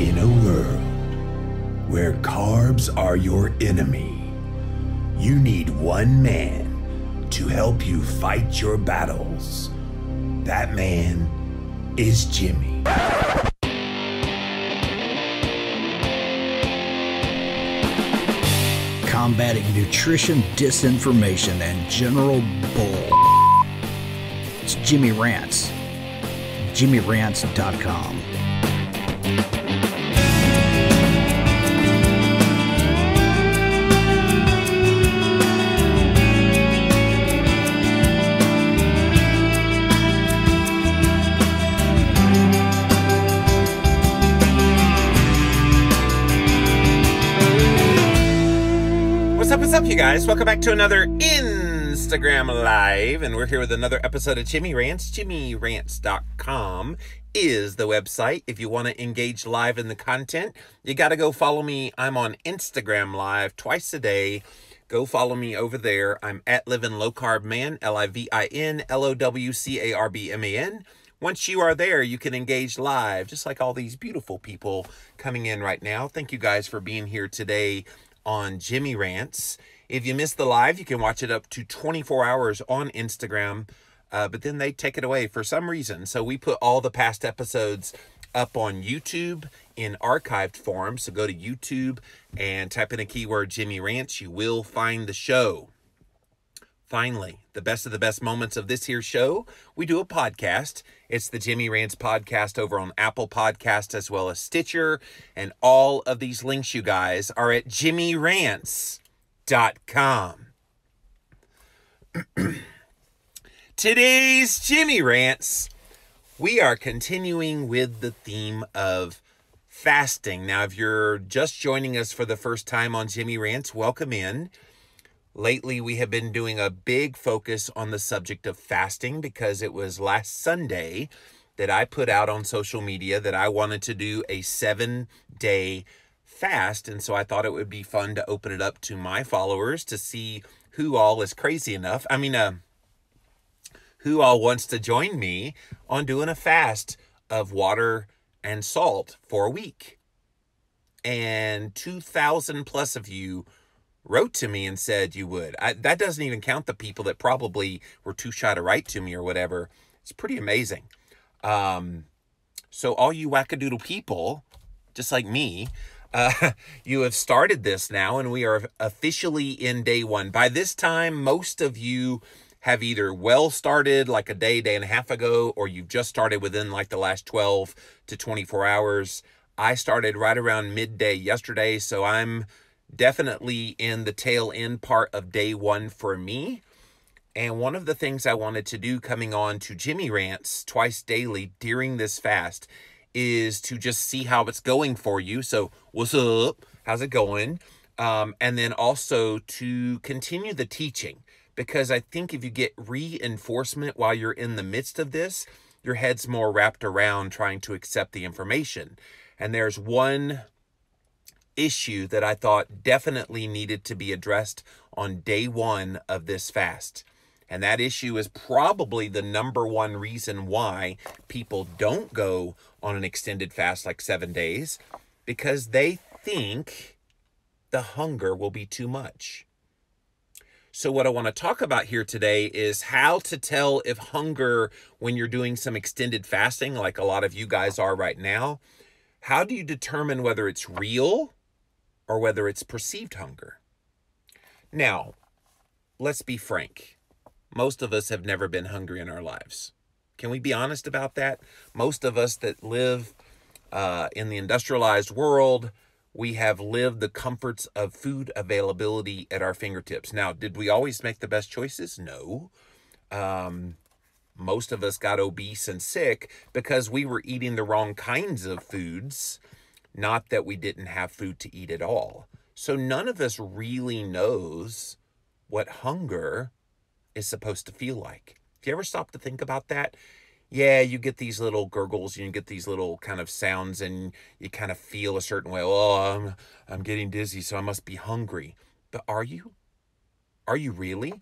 In a world where carbs are your enemy, you need one man to help you fight your battles. That man is Jimmy. Combating nutrition disinformation and general bull. It's Jimmy Rants. JimmyRants.com. What's up, you guys? Welcome back to another Instagram Live, and we're here with another episode of Jimmy Rants. JimmyRants.com is the website. If you want to engage live in the content, you got to go follow me. I'm on Instagram Live twice a day. Go follow me over there. I'm at Living Low Carb Man, LIVINLOWCARBMAN. Once you are there, you can engage live, just like all these beautiful people coming in right now. Thank you guys for being here today on Jimmy Rants. If you missed the live, you can watch it up to 24 hours on Instagram, but then they take it away for some reason. So we put all the past episodes up on YouTube in archived form. So go to YouTube and type in a keyword Jimmy Rants. You will find the show. Finally, the best of the best moments of this here show, we do a podcast. It's the Jimmy Rants podcast over on Apple Podcast as well as Stitcher. And all of these links, you guys, are at JimmyRants.com. Today's Jimmy Rants, we are continuing with the theme of fasting. Now, if you're just joining us for the first time on Jimmy Rants, welcome in. Lately, we have been doing a big focus on the subject of fasting because it was last Sunday that I put out on social media that I wanted to do a 7-day fast. And so I thought it would be fun to open it up to my followers to see who all is crazy enough. Who all wants to join me on doing a fast of water and salt for a week. And 2,000 plus of you wrote to me and said you would. That doesn't even count the people that probably were too shy to write to me or whatever. It's pretty amazing. So all you wackadoodle people, just like me, you have started this now, and we are officially in day one. By this time, most of you have either well started like a day and a half ago, or you've just started within like the last 12 to 24 hours. I started right around midday yesterday, so I'm definitely in the tail end part of day one for me. And one of the things I wanted to do coming on to Jimmy Rants twice daily during this fast is to just see how it's going for you. So what's up? How's it going? And then also to continue the teaching, because I think if you get reinforcement while you're in the midst of this, your head's more wrapped around trying to accept the information. And there's one issue that I thought definitely needed to be addressed on day one of this fast. And that issue is probably the number one reason why people don't go on an extended fast like 7 days, because they think the hunger will be too much. So what I want to talk about here today is how to tell if hunger, when you're doing some extended fasting, like a lot of you guys are right now, how do you determine whether it's real or whether it's perceived hunger? Now, let's be frank. Most of us have never been hungry in our lives. Can we be honest about that? Most of us that live in the industrialized world, we have lived the comforts of food availability at our fingertips. Now, did we always make the best choices? No. Most of us got obese and sick because we were eating the wrong kinds of foods, not that we didn't have food to eat at all. So none of us really knows what hunger is supposed to feel like. If you ever stop to think about that, yeah, you get these little gurgles, you get these little kind of sounds, and you kind of feel a certain way. Oh, I'm getting dizzy, so I must be hungry. But are you? Are you really?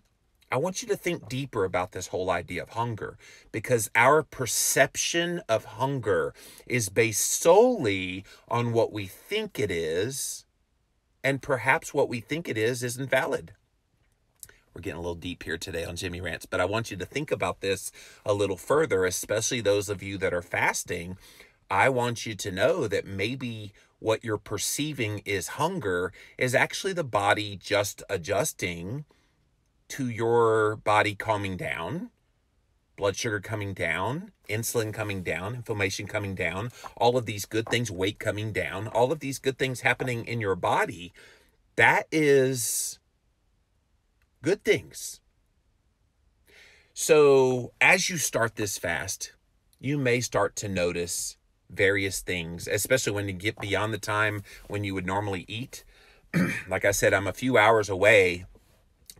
I want you to think deeper about this whole idea of hunger, because our perception of hunger is based solely on what we think it is, and perhaps what we think it is isn't valid. We're getting a little deep here today on Jimmy Rants, but I want you to think about this a little further, especially those of you that are fasting. I want you to know that maybe what you're perceiving is hunger is actually the body just adjusting to your body calming down, blood sugar coming down, insulin coming down, inflammation coming down, all of these good things, weight coming down, all of these good things happening in your body. That is good things. So as you start this fast, you may start to notice various things, especially when you get beyond the time when you would normally eat. Like I said, I'm a few hours away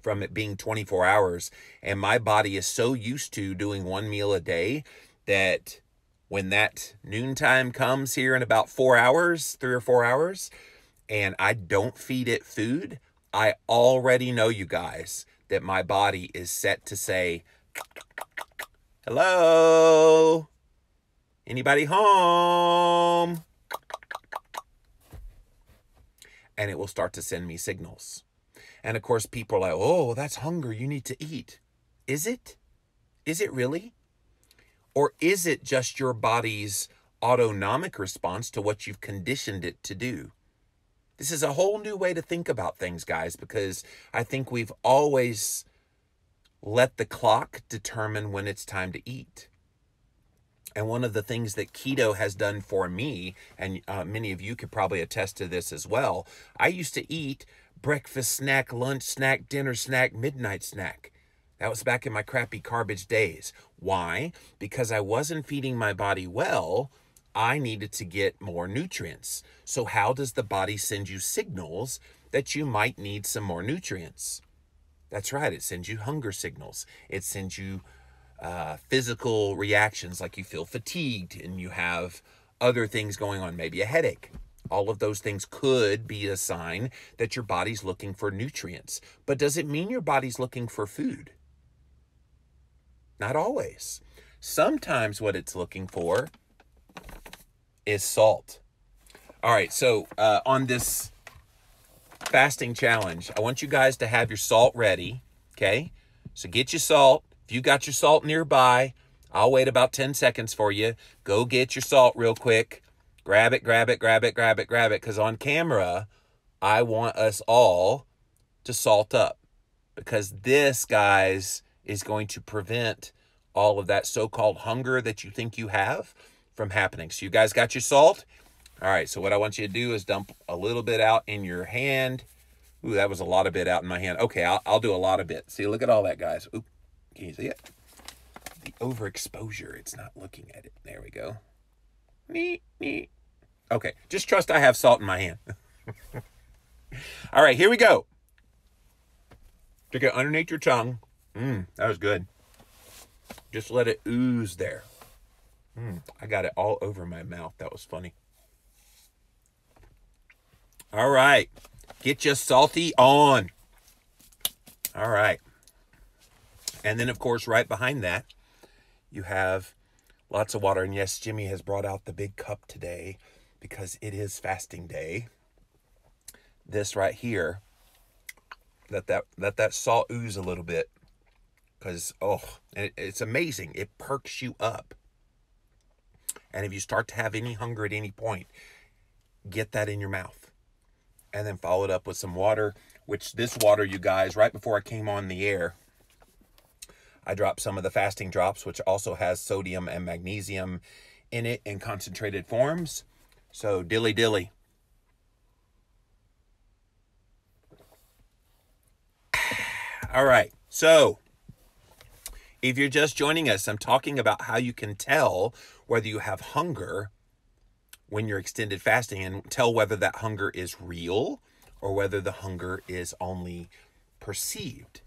from it being 24 hours, and my body is so used to doing one meal a day that when that noontime comes here in about 4 hours, 3 or 4 hours, and I don't feed it food, I already know, you guys, that my body is set to say, hello, anybody home? And it will start to send me signals. And of course, people are like, oh, that's hunger. You need to eat. Is it? Is it really? Or is it just your body's autonomic response to what you've conditioned it to do? This is a whole new way to think about things, guys, because I think we've always let the clock determine when it's time to eat. And one of the things that keto has done for me, and many of you could probably attest to this as well, I used to eat breakfast snack, lunch snack, dinner snack, midnight snack. That was back in my crappy garbage days. Why? Because I wasn't feeding my body well. I needed to get more nutrients. So how does the body send you signals that you might need some more nutrients? That's right. It sends you hunger signals. It sends you physical reactions, like you feel fatigued and you have other things going on, maybe a headache. All of those things could be a sign that your body's looking for nutrients. But does it mean your body's looking for food? Not always. Sometimes what it's looking for is salt. All right, so on this fasting challenge, I want you guys to have your salt ready, okay? So get your salt. If you got your salt nearby, I'll wait about 10 seconds for you. Go get your salt real quick. Grab it, grab it, grab it, grab it, grab it. Because on camera, I want us all to salt up. Because this, guys, is going to prevent all of that so-called hunger that you think you have from happening. So you guys got your salt? All right, so what I want you to do is dump a little bit out in your hand. Ooh, that was a lot of bit out in my hand. Okay, I'll do a lot of bit. See, look at all that, guys. Ooh, can you see it? The overexposure, it's not looking at it. There we go. Neat, neat. Okay, just trust I have salt in my hand. All right, here we go. Stick it underneath your tongue. That was good. Just let it ooze there. I got it all over my mouth. That was funny. All right, get your salty on. All right. And then, of course, right behind that, you have lots of water. And yes, Jimmy has brought out the big cup today because it is fasting day. This right here, let that salt ooze a little bit, because, it's amazing. It perks you up. And if you start to have any hunger at any point, get that in your mouth. And then follow it up with some water, which this water, you guys, right before I came on the air, I dropped some of the fasting drops, which also has sodium and magnesium in it in concentrated forms. So dilly dilly. All right. So if you're just joining us, I'm talking about how you can tell whether you have hunger when you're extended fasting, and tell whether that hunger is real or whether the hunger is only perceived.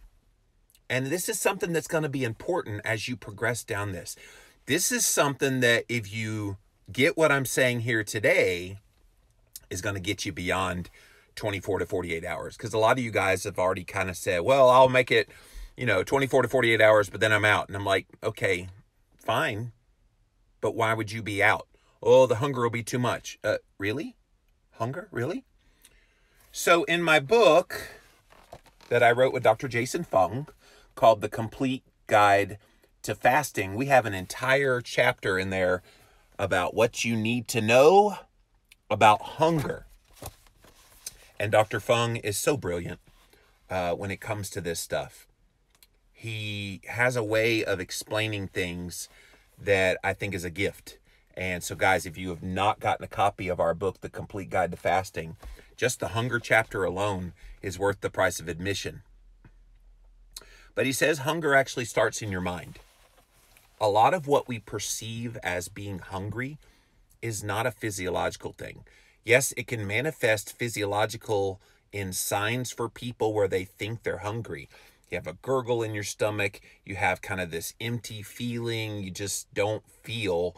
And this is something that's going to be important as you progress down this. This is something that, if you get what I'm saying here today, is going to get you beyond 24 to 48 hours. Because a lot of you guys have already kind of said, well, I'll make it 24 to 48 hours, but then I'm out. And I'm like, okay, fine. But why would you be out? Oh, the hunger will be too much. Really? Hunger? Really? So in my book that I wrote with Dr. Jason Fung called The Complete Guide to Fasting, we have an entire chapter in there about what you need to know about hunger. And Dr. Fung is so brilliant when it comes to this stuff. He has a way of explaining things that I think is a gift. And so, guys, if you have not gotten a copy of our book, The Complete Guide to Fasting, just the hunger chapter alone is worth the price of admission. But he says hunger actually starts in your mind. A lot of what we perceive as being hungry is not a physiological thing. Yes, it can manifest physiological in signs for people where they think they're hungry. You have a gurgle in your stomach. You have kind of this empty feeling. You just don't feel,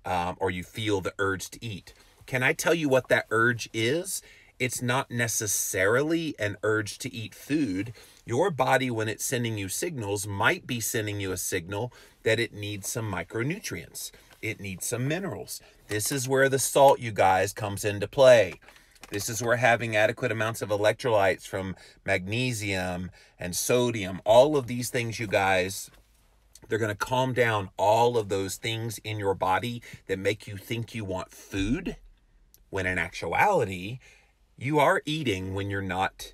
or you feel the urge to eat. Can I tell you what that urge is? It's not necessarily an urge to eat food. Your body, when it's sending you signals, might be sending you a signal that it needs some micronutrients. It needs some minerals. This is where the salt, you guys, comes into play. This is where having adequate amounts of electrolytes from magnesium and sodium, all of these things, you guys, they're going to calm down all of those things in your body that make you think you want food, when in actuality, you are eating when you're not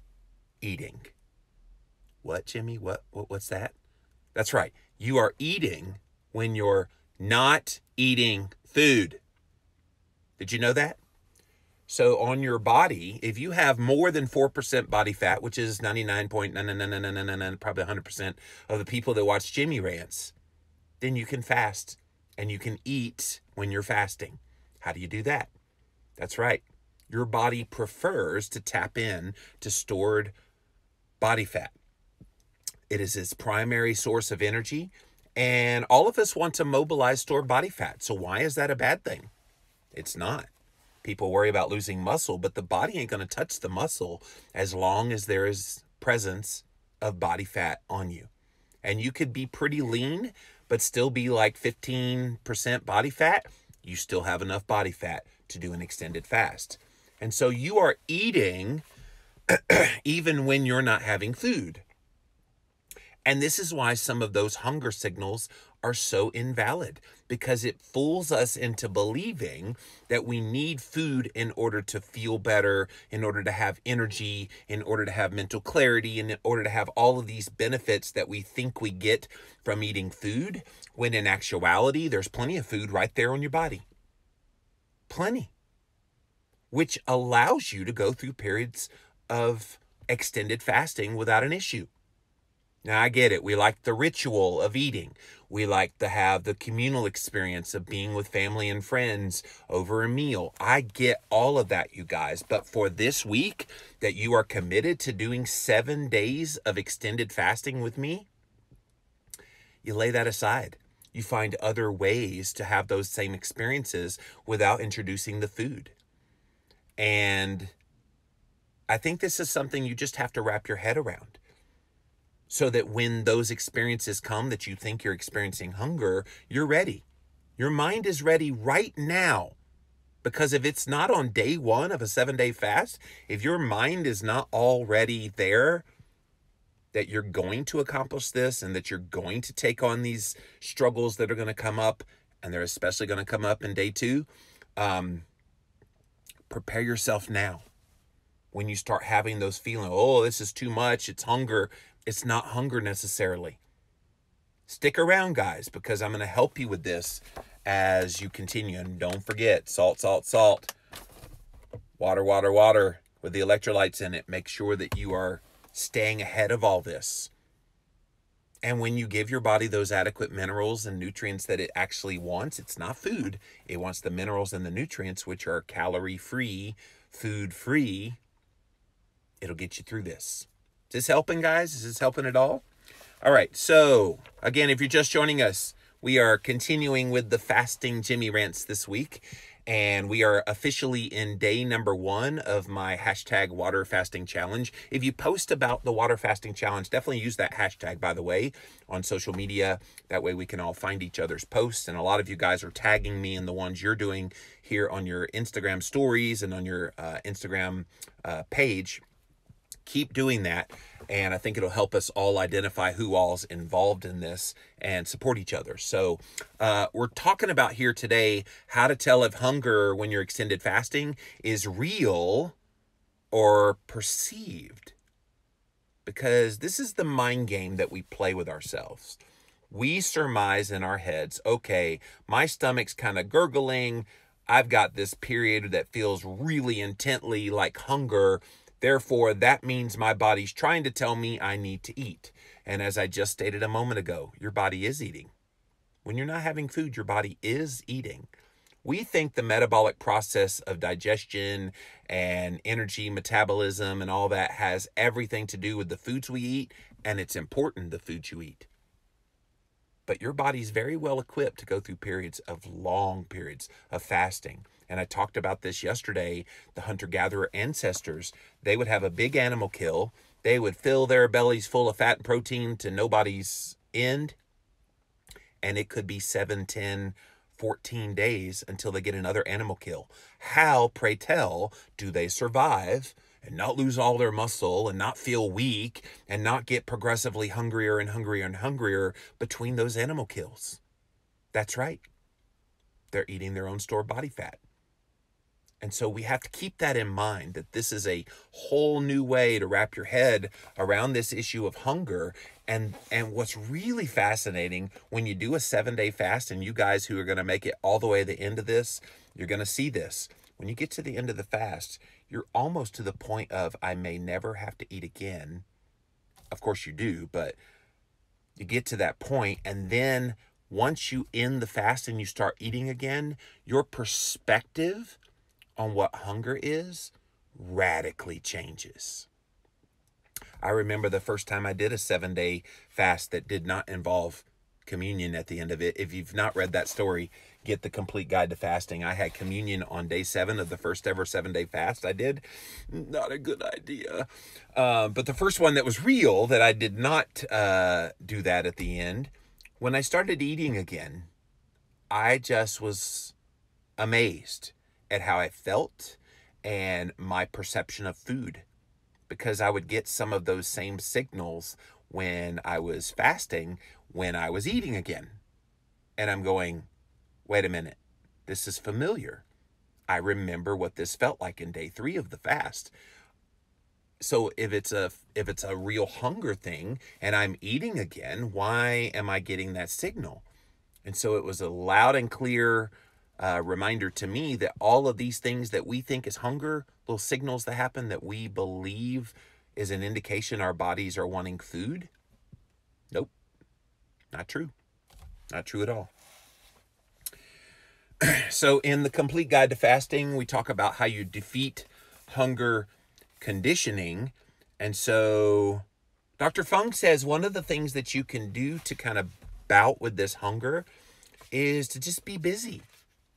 eating. What, Jimmy? What's that? That's right. You are eating when you're not eating food. Did you know that? So on your body, if you have more than 4% body fat, which is 99.99999, probably 100% of the people that watch Jimmy Rants, then you can fast and you can eat when you're fasting. How do you do that? That's right. Your body prefers to tap in to stored body fat. It is its primary source of energy, and all of us want to mobilize stored body fat. So why is that a bad thing? It's not. People worry about losing muscle, but the body ain't going to touch the muscle as long as there is presence of body fat on you. And you could be pretty lean, but still be like 15% body fat. You still have enough body fat to do an extended fast. And so you are eating even when you're not having food. And this is why some of those hunger signals are so invalid, because it fools us into believing that we need food in order to feel better, in order to have energy, in order to have mental clarity, and in order to have all of these benefits that we think we get from eating food, when in actuality, there's plenty of food right there on your body. Plenty. Which allows you to go through periods of extended fasting without an issue. Now, I get it. We like the ritual of eating. We like to have the communal experience of being with family and friends over a meal. I get all of that, you guys. But for this week that you are committed to doing 7 days of extended fasting with me, you lay that aside. You find other ways to have those same experiences without introducing the food. And I think this is something you just have to wrap your head around, so that when those experiences come that you think you're experiencing hunger, you're ready. Your mind is ready right now. Because if it's not on day one of a 7-day fast, if your mind is not already there, that you're going to accomplish this and that you're going to take on these struggles that are going to come up, and they're especially going to come up in day 2, prepare yourself now. When you start having those feelings, oh, this is too much, it's hunger. It's not hunger necessarily. Stick around, guys, because I'm going to help you with this as you continue. And don't forget, salt, salt, salt. Water, water, water with the electrolytes in it. Make sure that you are staying ahead of all this. And when you give your body those adequate minerals and nutrients that it actually wants, it's not food. It wants the minerals and the nutrients, which are calorie-free, food-free. It'll get you through this. Is this helping, guys? Is this helping at all? All right. So, again, if you're just joining us, we are continuing with the Fasting Jimmy Rants this week. And we are officially in day number 1 of my hashtag water fasting challenge. If you post about the water fasting challenge, definitely use that hashtag, by the way, on social media. That way we can all find each other's posts. And a lot of you guys are tagging me in the ones you're doing here on your Instagram stories and on your Instagram page. Keep doing that, and I think it'll help us all identify who all's involved in this and support each other. So we're talking about here today how to tell if hunger when you're extended fasting is real or perceived, because this is the mind game that we play with ourselves. We surmise in our heads, okay, my stomach's kind of gurgling, I've got this period that feels really intently like hunger. Therefore, that means my body's trying to tell me I need to eat. And as I just stated a moment ago, your body is eating. When you're not having food, your body is eating. We think the metabolic process of digestion and energy metabolism and all that has everything to do with the foods we eat, and it's important, the foods you eat. But your body's very well equipped to go through long periods of fasting. And I talked about this yesterday. The hunter-gatherer ancestors, they would have a big animal kill. They would fill their bellies full of fat and protein to nobody's end. And it could be 7, 10, 14 days until they get another animal kill. How, pray tell, do they survive and not lose all their muscle and not feel weak and not get progressively hungrier and hungrier and hungrier between those animal kills? That's right. They're eating their own stored body fat. And so we have to keep that in mind, that this is a whole new way to wrap your head around this issue of hunger. And what's really fascinating, when you do a 7-day fast, and you guys who are going to make it all the way to the end of this, you're going to see this. When you get to the end of the fast, you're almost to the point of, I may never have to eat again. Of course you do, but you get to that point, and then once you end the fast and you start eating again, your perspective on what hunger is radically changes. I remember the first time I did a 7-day fast that did not involve communion at the end of it. If you've not read that story, get the Complete Guide to Fasting. I had communion on day 7 of the first ever 7-day fast I did. Not a good idea. But the first one that was real, that I did not do that at the end, when I started eating again, I just was amazed at how I felt and my perception of food, because I would get some of those same signals when I was fasting, when I was eating again. And I'm going, wait a minute, this is familiar. I remember what this felt like in day 3 of the fast. So if it's a real hunger thing and I'm eating again, why am I getting that signal? And so it was a loud and clear reminder to me that all of these things that we think is hunger, little signals that happen that we believe is an indication our bodies are wanting food. Nope, not true. Not true at all. So in the Complete Guide to Fasting, we talk about how you defeat hunger conditioning. And so Dr. Fung says one of the things that you can do to kind of bout with this hunger is to just be busy.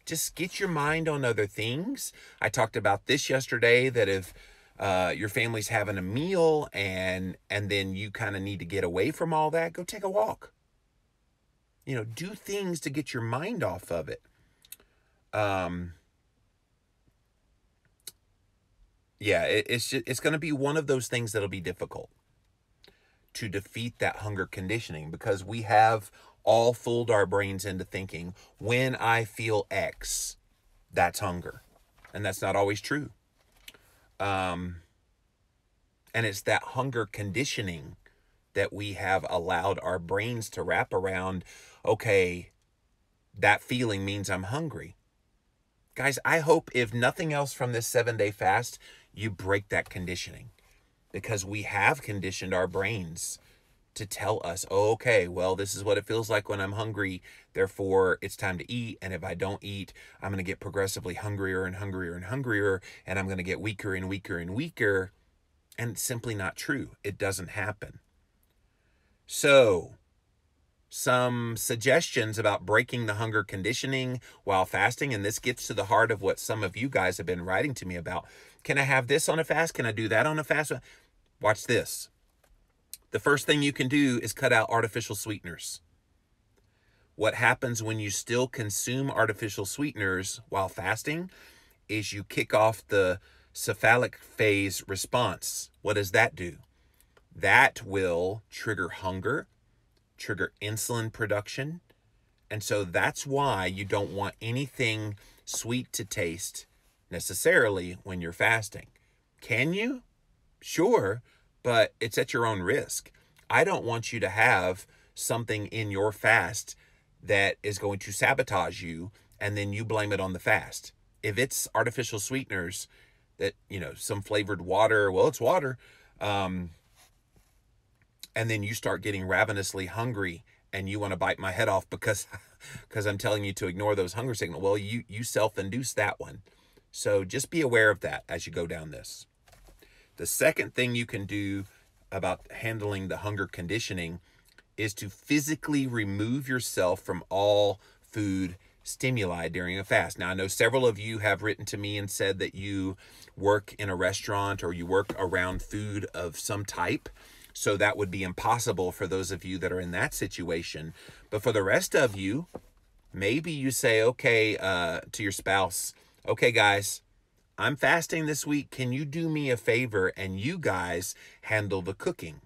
Just get your mind on other things. I talked about this yesterday, that if your family's having a meal and then you kind of need to get away from all that, go take a walk. You know, do things to get your mind off of it. It's going to be one of those things that'll be difficult to defeat that hunger conditioning, because we have all fooled our brains into thinking, when I feel X, that's hunger. And that's not always true. And it's that hunger conditioning that we have allowed our brains to wrap around. Okay, that feeling means I'm hungry. Guys, I hope, if nothing else from this 7-day fast, you break that conditioning, because we have conditioned our brains to tell us, oh, okay, well, this is what it feels like when I'm hungry. Therefore, it's time to eat. And if I don't eat, I'm going to get progressively hungrier and hungrier and hungrier. And I'm going to get weaker and weaker and weaker. And it's simply not true. It doesn't happen. So some suggestions about breaking the hunger conditioning while fasting. And this gets to the heart of what some of you guys have been writing to me about. Can I have this on a fast? Can I do that on a fast? Watch this. The first thing you can do is cut out artificial sweeteners. What happens when you still consume artificial sweeteners while fasting is you kick off the cephalic phase response. What does that do? That will trigger hunger, trigger insulin production. And so that's why you don't want anything sweet to taste necessarily when you're fasting. Can you? Sure, but it's at your own risk. I don't want you to have something in your fast that is going to sabotage you and then you blame it on the fast. If it's artificial sweeteners that, some flavored water, well, it's water, and then you start getting ravenously hungry and you want to bite my head off because I'm telling you to ignore those hunger signals. Well, you self-induce that one. So just be aware of that as you go down this. The second thing you can do about handling the hunger conditioning is to physically remove yourself from all food stimuli during a fast. Now, I know several of you have written to me and said that you work in a restaurant or you work around food of some type. So that would be impossible for those of you that are in that situation. But for the rest of you, maybe you say, okay, to your spouse, okay, guys, I'm fasting this week. Can you do me a favor and you guys handle the cooking?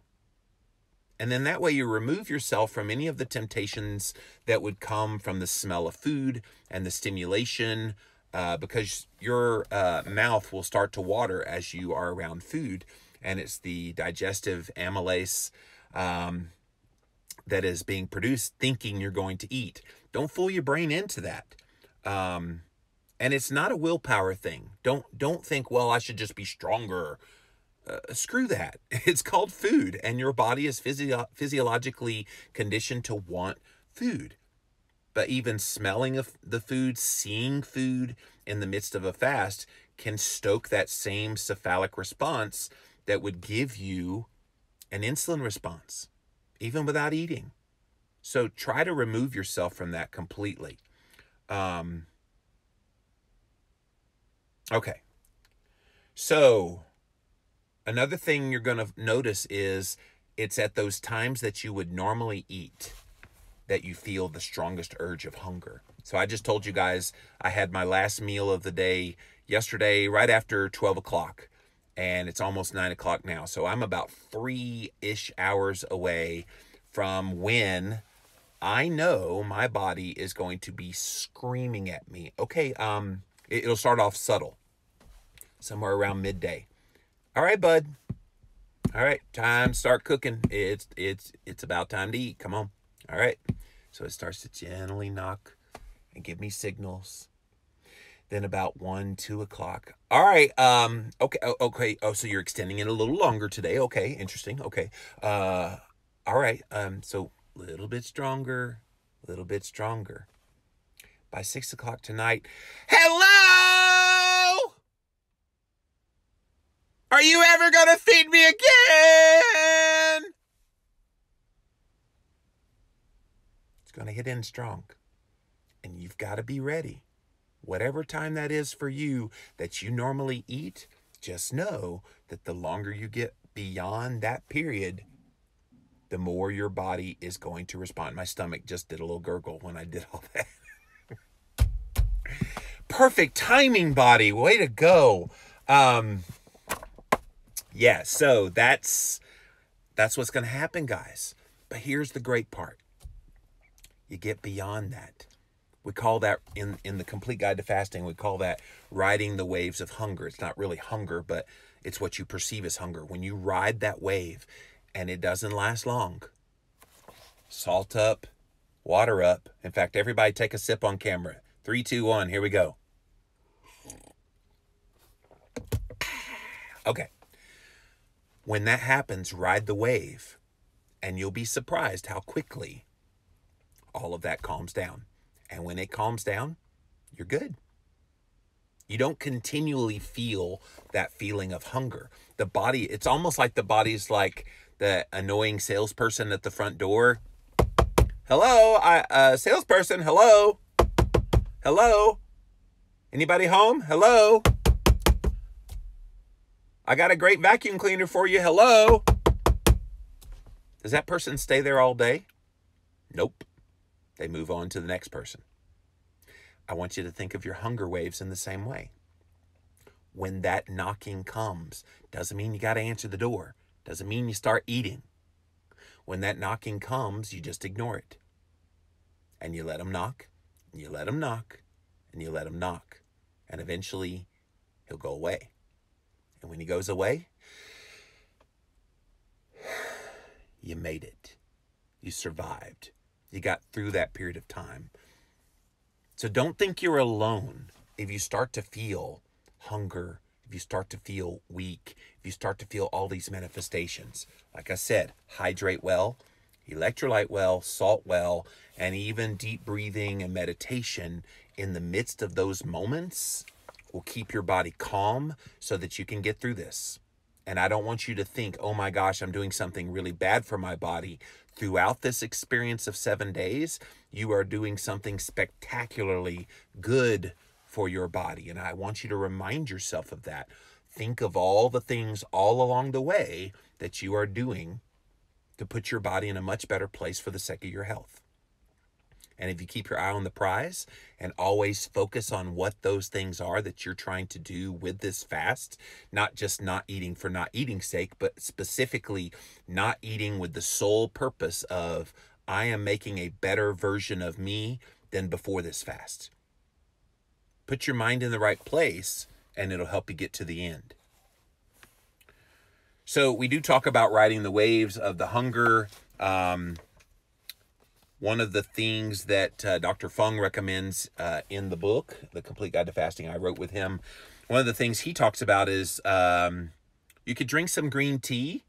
And then that way you remove yourself from any of the temptations that would come from the smell of food and the stimulation, because your mouth will start to water as you are around food. And it's the digestive amylase that is being produced thinking you're going to eat. Don't fool your brain into that. And it's not a willpower thing. Don't think, well, I should just be stronger. Screw that. It's called food, and your body is physiologically conditioned to want food. But even smelling of the food, seeing food in the midst of a fast can stoke that same cephalic response that would give you an insulin response, even without eating. So try to remove yourself from that completely. Okay. So another thing you're going to notice is it's at those times that you would normally eat that you feel the strongest urge of hunger. So I just told you guys I had my last meal of the day yesterday right after 12 o'clock, and it's almost 9 o'clock now. So I'm about 3-ish hours away from when I know my body is going to be screaming at me. Okay, it'll start off subtle, somewhere around midday. All right, bud. All right, time to start cooking. It's about time to eat. Come on. All right. So it starts to gently knock and give me signals. Then about 1, 2 o'clock. All right. Okay. Oh, so you're extending it a little longer today. Okay. Interesting. Okay. All right. So a little bit stronger, a little bit stronger. By 6 o'clock tonight. Hello! Are you ever going to feed me again? It's going to hit in strong. And you've got to be ready. Whatever time that is for you that you normally eat, just know that the longer you get beyond that period, the more your body is going to respond. My stomach just did a little gurgle when I did all that. Perfect timing, body. Way to go. Yeah, so that's what's going to happen, guys. But here's the great part. You get beyond that. We call that, in the Complete Guide to Fasting, we call that riding the waves of hunger. It's not really hunger, but it's what you perceive as hunger. When you ride that wave, and it doesn't last long, salt up, water up. In fact, everybody take a sip on camera. 3, 2, 1, here we go. Okay. When that happens, ride the wave, and you'll be surprised how quickly all of that calms down. And when it calms down, you're good. You don't continually feel that feeling of hunger. The body, it's almost like the body's like the annoying salesperson at the front door. Hello? Salesperson, hello? Hello? Anybody home? Hello? I got a great vacuum cleaner for you. Hello? Does that person stay there all day? Nope. They move on to the next person. I want you to think of your hunger waves in the same way. When that knocking comes, doesn't mean you got to answer the door. Doesn't mean you start eating. When that knocking comes, you just ignore it. And you let him knock, and you let him knock, and you let him knock. And eventually, he'll go away. And when he goes away, you made it. You survived. You got through that period of time. So don't think you're alone if you start to feel hunger, if you start to feel weak, if you start to feel all these manifestations. Like I said, hydrate well, electrolyte well, salt well, and even deep breathing and meditation in the midst of those moments will keep your body calm so that you can get through this. And I don't want you to think, oh my gosh, I'm doing something really bad for my body. Throughout this experience of 7 days, you are doing something spectacularly good for your body. And I want you to remind yourself of that. Think of all the things all along the way that you are doing to put your body in a much better place for the sake of your health. And if you keep your eye on the prize and always focus on what those things are that you're trying to do with this fast, not just not eating for not eating's sake, but specifically not eating with the sole purpose of, I am making a better version of me than before this fast. Put your mind in the right place and it'll help you get to the end. So we do talk about riding the waves of the hunger. One of the things that Dr. Fung recommends in the book, The Complete Guide to Fasting, I wrote with him, one of the things he talks about is you could drink some green tea.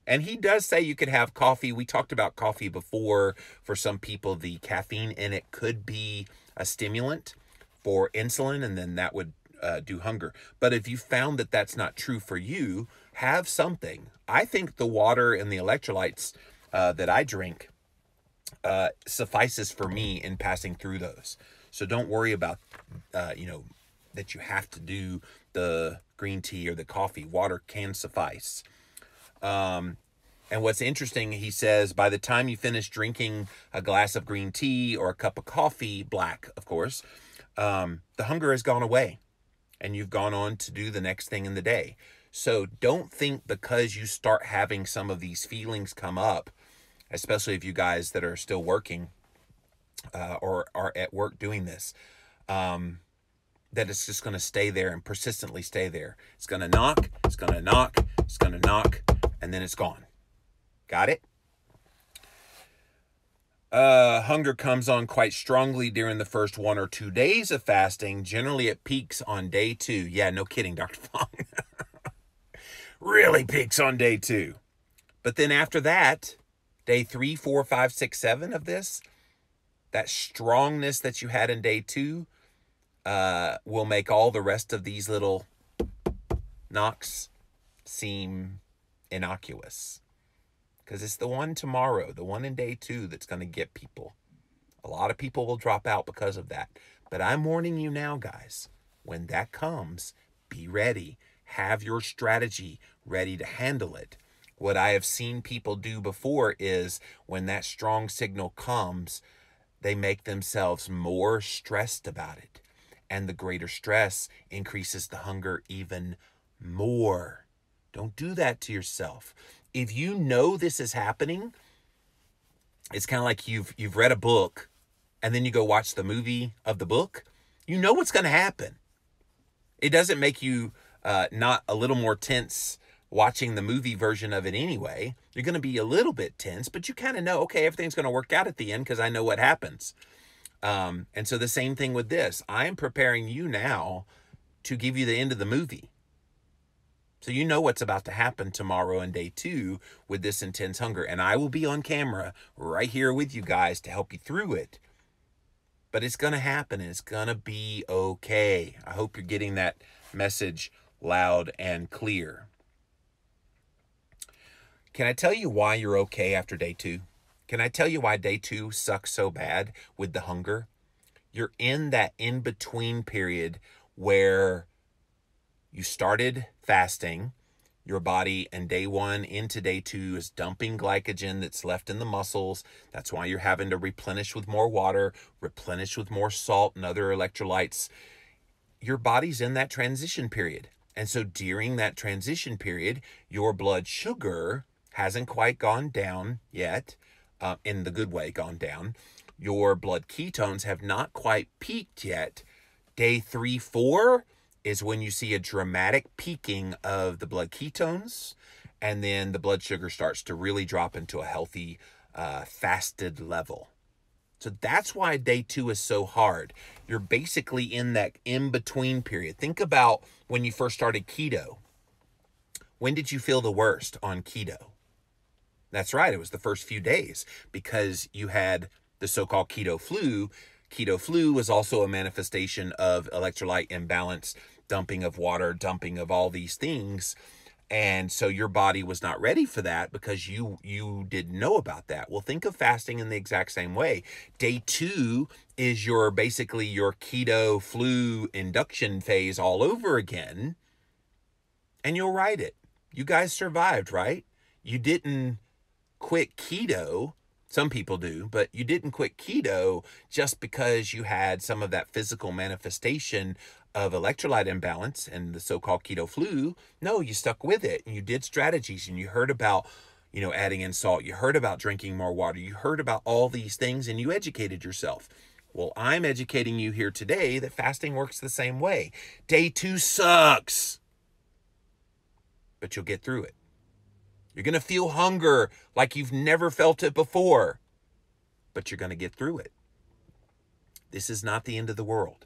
And he does say you could have coffee. We talked about coffee before. For some people, the caffeine in it could be a stimulant for insulin, and then that would do hunger. But if you found that that's not true for you, have something. I think the water and the electrolytes that I drink suffices for me in passing through those. So don't worry about, that you have to do the green tea or the coffee. Water can suffice. And what's interesting, he says, by the time you finish drinking a glass of green tea or a cup of coffee, black, of course, the hunger has gone away and you've gone on to do the next thing in the day. So don't think because you start having some of these feelings come up, especially if you guys that are still working or are at work doing this, that it's just going to stay there and persistently stay there. It's going to knock, it's going to knock, it's going to knock, and then it's gone. Got it? Hunger comes on quite strongly during the first 1 or 2 days of fasting. Generally, it peaks on day 2. Yeah, no kidding, Dr. Fong. Really peaks on day 2. But then after that, day 3, 4, 5, 6, 7 of this, that strongness that you had in day 2 will make all the rest of these little knocks seem innocuous. Because it's the one tomorrow, the one in day 2 that's going to get people. A lot of people will drop out because of that. But I'm warning you now, guys, when that comes, be ready. Have your strategy ready to handle it. What I have seen people do before is when that strong signal comes, they make themselves more stressed about it. And the greater stress increases the hunger even more. Don't do that to yourself. If you know this is happening, it's kind of like you've read a book and then you go watch the movie of the book. You know what's going to happen. It doesn't make you not a little more tense watching the movie version of it anyway. You're going to be a little bit tense, but you kind of know, okay, everything's going to work out at the end because I know what happens. And so the same thing with this. I am preparing you now to give you the end of the movie. So you know what's about to happen tomorrow and day 2 with this intense hunger. And I will be on camera right here with you guys to help you through it. But it's going to happen and it's going to be okay. I hope you're getting that message loud and clear. Can I tell you why you're okay after day 2? Can I tell you why day 2 sucks so bad with the hunger? You're in that in-between period where you started fasting, your body, and day 1 into day 2 is dumping glycogen that's left in the muscles. That's why you're having to replenish with more water, replenish with more salt and other electrolytes. Your body's in that transition period. And so during that transition period, your blood sugar hasn't quite gone down yet, in the good way gone down. Your blood ketones have not quite peaked yet. Day 3, 4 is when you see a dramatic peaking of the blood ketones, and then the blood sugar starts to really drop into a healthy fasted level. So that's why day 2 is so hard. You're basically in that in-between period. Think about when you first started keto. When did you feel the worst on keto? That's right, it was the first few days because you had the so-called keto flu. Keto flu was also a manifestation of electrolyte imbalance, dumping of water, dumping of all these things. And so your body was not ready for that because you didn't know about that. Well, think of fasting in the exact same way. Day 2 is basically your keto flu induction phase all over again. And you'll ride it. You guys survived, right? You didn't quit keto. Some people do, but you didn't quit keto just because you had some of that physical manifestation of electrolyte imbalance and the so-called keto flu. No, you stuck with it and you did strategies and you heard about, adding in salt. You heard about drinking more water. You heard about all these things and you educated yourself. Well, I'm educating you here today that fasting works the same way. Day 2 sucks, but you'll get through it. You're going to feel hunger like you've never felt it before, but you're going to get through it. This is not the end of the world.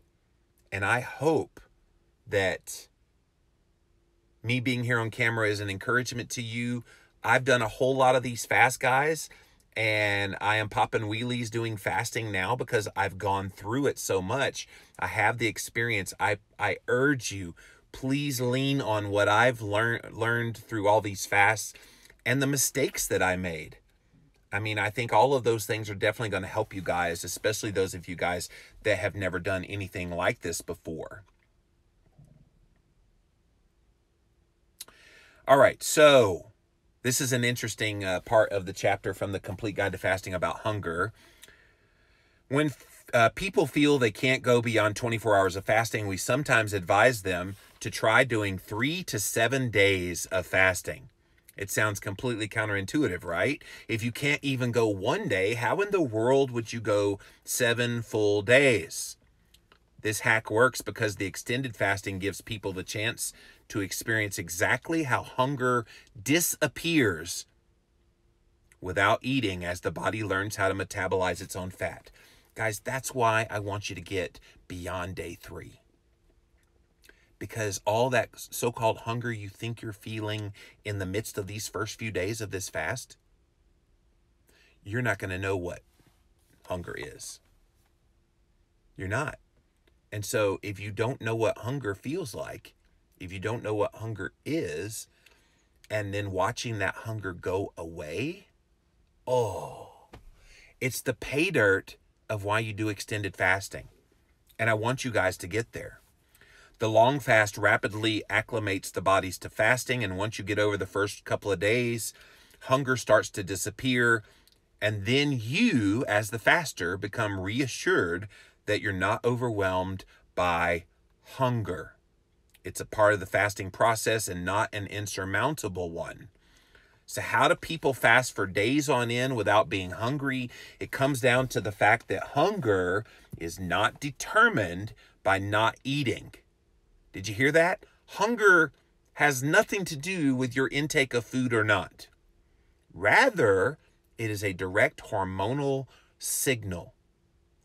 And I hope that me being here on camera is an encouragement to you. I've done a whole lot of these fast guys, and I am popping wheelies doing fasting now because I've gone through it so much. I have the experience. I urge you, please lean on what I've learned through all these fasts and the mistakes that I made. I mean, I think all of those things are definitely going to help you guys, especially those of you guys that have never done anything like this before. All right, so this is an interesting part of the chapter from the Complete Guide to Fasting about hunger. When people feel they can't go beyond 24 hours of fasting, we sometimes advise them to try doing 3 to 7 days of fasting. It sounds completely counterintuitive, right? If you can't even go 1 day, how in the world would you go 7 full days? This hack works because the extended fasting gives people the chance to experience exactly how hunger disappears without eating as the body learns how to metabolize its own fat. Guys, that's why I want you to get beyond day 3. Because all that so-called hunger you think you're feeling in the midst of these first few days of this fast, you're not going to know what hunger is. You're not. And so if you don't know what hunger feels like, if you don't know what hunger is, and then watching that hunger go away, it's the pay dirt of why you do extended fasting. And I want you guys to get there. The long fast rapidly acclimates the bodies to fasting, and once you get over the first couple of days, hunger starts to disappear, and then you, as the faster, become reassured that you're not overwhelmed by hunger. It's a part of the fasting process and not an insurmountable one. So how do people fast for days on end without being hungry? It comes down to the fact that hunger is not determined by not eating. Did you hear that? Hunger has nothing to do with your intake of food or not. Rather, it is a direct hormonal signal.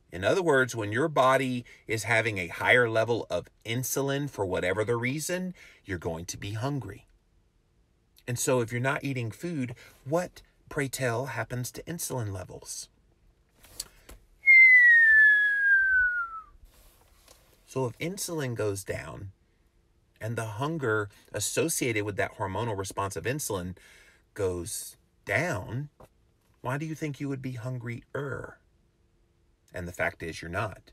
In other words, when your body is having a higher level of insulin for whatever the reason, you're going to be hungry. And so if you're not eating food, what, pray tell, happens to insulin levels? So if insulin goes down, and the hunger associated with that hormonal response of insulin goes down, why do you think you would be hungrier? And the fact is, you're not.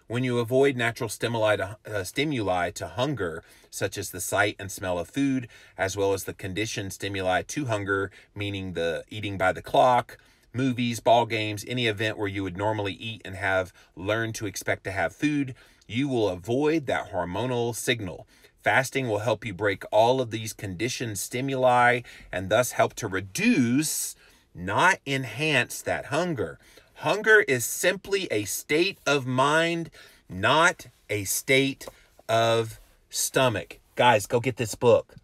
When you avoid natural stimuli to hunger, such as the sight and smell of food, as well as the conditioned stimuli to hunger, meaning the eating by the clock, movies, ball games, any event where you would normally eat and have learned to expect to have food, you will avoid that hormonal signal. Fasting will help you break all of these conditioned stimuli and thus help to reduce, not enhance, that hunger. Hunger is simply a state of mind, not a state of stomach. Guys, go get this book,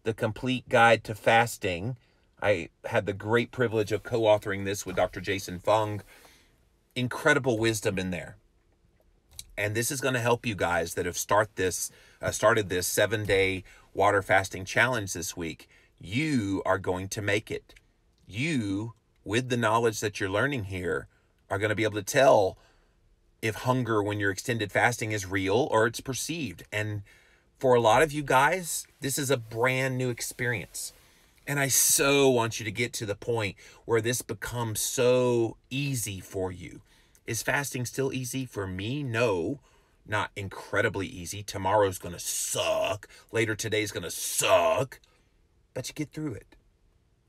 The Complete Guide to Fasting. I had the great privilege of co-authoring this with Dr. Jason Fung. Incredible wisdom in there. And this is going to help you guys that have started this 7-day water fasting challenge this week. You are going to make it. You, with the knowledge that you're learning here, are going to be able to tell if hunger when you're extended fasting is real or it's perceived. And for a lot of you guys, this is a brand new experience. And I so want you to get to the point where this becomes so easy for you. Is fasting still easy? For me, no, not incredibly easy. Tomorrow's going to suck. Later today's going to suck. But you get through it.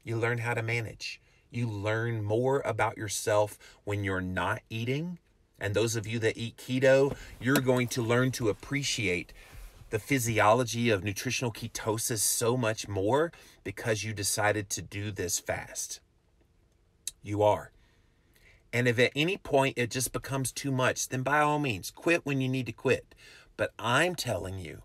You learn how to manage. You learn more about yourself when you're not eating. And those of you that eat keto, you're going to learn to appreciate the physiology of nutritional ketosis so much more because you decided to do this fast. You are. And if at any point it just becomes too much, then by all means, quit when you need to quit. But I'm telling you,